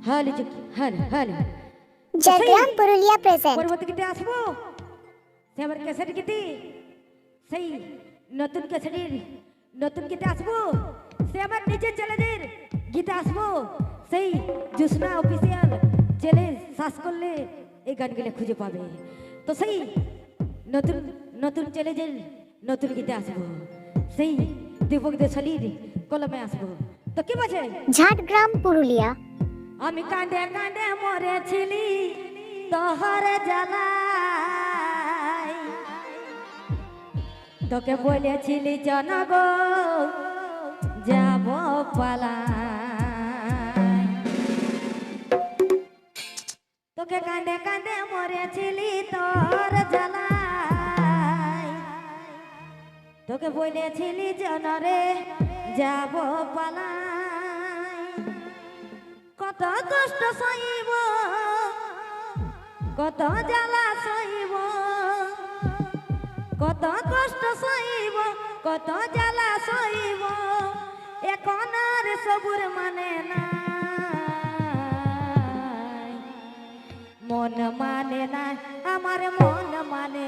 Hello hello hello Joygram Purulia present. পরবর্তী গীতে আসবো সে আমার ক্যাসেট গীতে সেই নতুন ক্যাসেটের নতুন গীতে আসবো সে আমার নিজের চ্যানেলের গীতে আসবো সেই জুসনা অফিসিয়াল চ্যানেল সার্চ করলে এই গানগুলো খুঁজে পাবে। তো সেই নতুন নতুন চ্যানেলের নতুন গীতে আসবো সেই দীপক দেশালির কলমে আসবো। তো কি বলছে? ঝাড়গ্রাম পুরুলিয়া। আমি কাঁদে কাঁদে মরেছিলি তোহর জ্বালাই, তোকে বলেছিলি জনগ যাব পালাই, তোকে কাঁদে কাঁদে মরেছিলি তোর জ্বালাই, তোকে বলেছিলি জনরে যাব পালাই। কত কষ্ট সইব কত জ্বালা সইব, কত কষ্ট সইব কত জ্বালা সইব, এখন আর সবুর মানে না, মন মানে না আমার মন মানে